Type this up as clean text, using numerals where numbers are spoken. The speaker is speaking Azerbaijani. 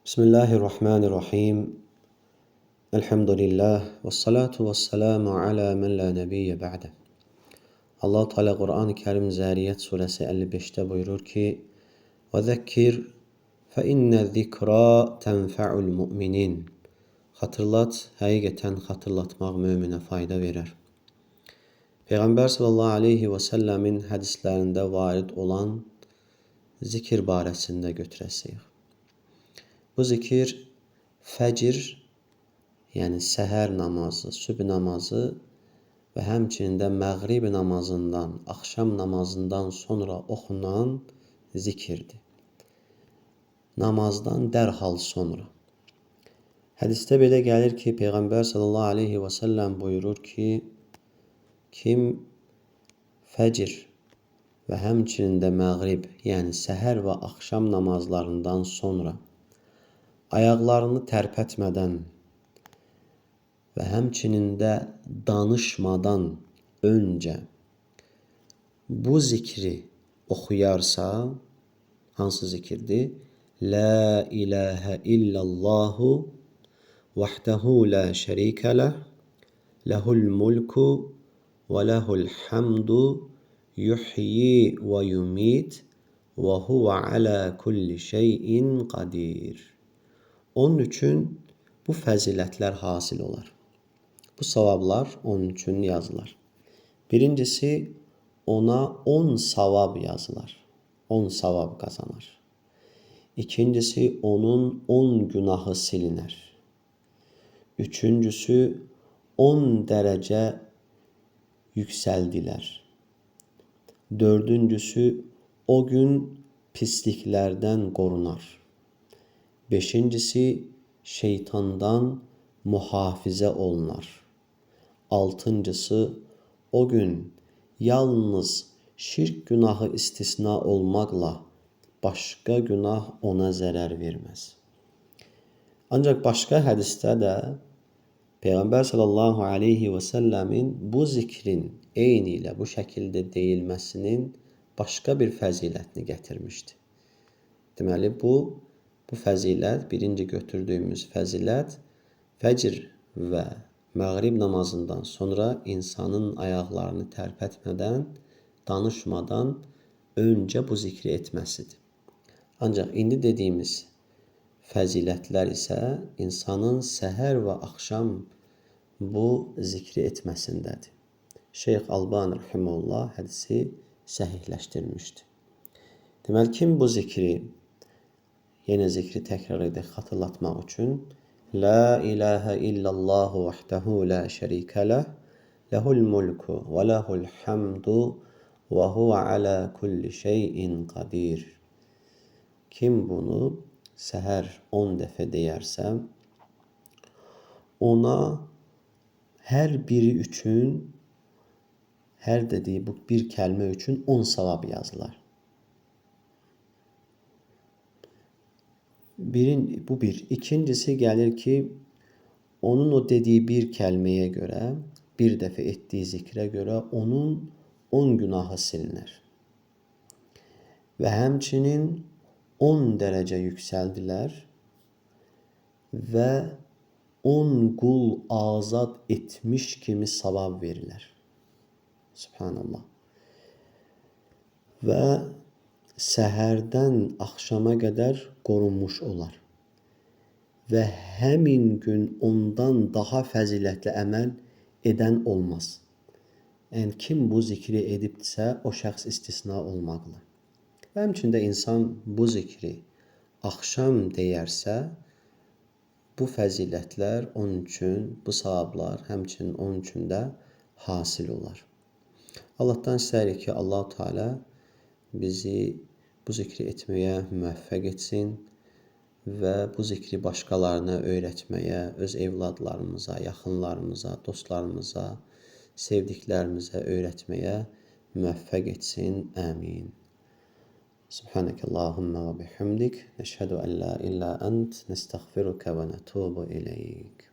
Bismillahirrahmanirrahim. Elhamdülillah ve salatu ve selamu ala men la nebiyye ba'de. Allah Teala Kur'an-ı Kerim Zariyat suresi 55'te buyurur ki: "Ve zekkir fe inne zikra tenfa'ul mu'minin." Hatırlat, həqiqətən hatırlatmaq möminə fayda verir. Peyğəmbər sallallahu aleyhi ve sellemin hədislərində varid olan zikir barəsində götürəsiyik. Bu zikir fəcr, yəni səhər namazı, sübh namazı və həmçinin də məğrib namazından, axşam namazından sonra oxunan zikirdir. Namazdan dərhal sonra. Hədisdə belə gəlir ki, Peyğəmbər sallallahu aleyhi və səlləm buyurur ki, kim fəcr və həmçinin də məğrib, yəni səhər və axşam namazlarından sonra ayaqlarını tərpətmədən və həmçinin də danışmadan öncə bu zikri oxuyarsa, hansı zikirdir? La ilahe illallahu vahdehu la şerike leh, lehul mulku ve lehul hamdu yuhyi ve yumit ve huve ala kulli şeyin qadir. Onun üçün bu fəzilətlər hasil olar. Bu savablar onun üçün yazılar. Birincisi, ona 10 savab yazılar. 10 savab qazanır. İkincisi, onun 10 günahı silinər. Üçüncüsü, 10 dərəcə yüksəldilər. Dördüncüsü, o gün pisliklərdən qorunar. Beşincisi, şeytandan muhafizə olunar. Altıncısı, o gün yalnız şirk günahı istisna olmaqla başqa günah ona zərər verməz. Ancaq başqa hədisdə də Peyğəmbər sallallahu aleyhi və səlləmin bu zikrin eyni ilə bu şəkildə deyilməsinin başqa bir fəzilətini gətirmişdi. Deməli, bu fəzilət, birinci götürdüyümüz fəzilət, fəcr və məğrib namazından sonra insanın ayaqlarını tərpətmədən, danışmadan öncə bu zikri etməsidir. Ancaq indi dediyimiz fəzilətlər isə insanın səhər və axşam bu zikri etməsindədir. Şeyx Albani rahimehullah hədisi səhihləşdirmişdir. Deməli, kim bu zikri, yenə zikri təkrar edək xatırlatmaq üçün, La ilahe illallahu vahdehu la şerike leh, lehul mulku ve lehul hamdu ve huve ala kulli şeyin qadir. Kim bunu səhər 10 dəfə deyərsə, ona hər biri üçün, hər dediyi bu bir kəlmə üçün 10 savab yazılar. Bu bir. İkincisi gəlir ki, onun o dediği bir kəlməyə görə, bir dəfə etdiyi zikrə görə onun 10 günahı silinər. Və həmçinin 10 dərəcə yüksəldilər və 10 qul azad etmiş kimi savab verilər. Subhanallah. Və səhərdən axşama qədər qorunmuş olar. Və həmin gün ondan daha fəzilətli əməl edən olmaz. Yəni, kim bu zikri edibdirsə, o şəxs istisna olmaqla. Və həmçində insan bu zikri axşam deyərsə, bu fəzilətlər onun üçün, bu savablar həmçinin onun üçün də hasil olar. Allahdan istəyirik ki, Allah Teala bizi bu zikri etməyə müvəffəq etsin və bu zikri başqalarına öyrətməyə, öz evladlarımıza, yaxınlarımıza, dostlarımıza, sevdiklərimizə öyrətməyə müvəffəq etsin. Amin. Subhanəkəllahumma və bihamdik. Nəşhədu ən la illə ənt. Nəstəğfiruka və nətubu iləyik.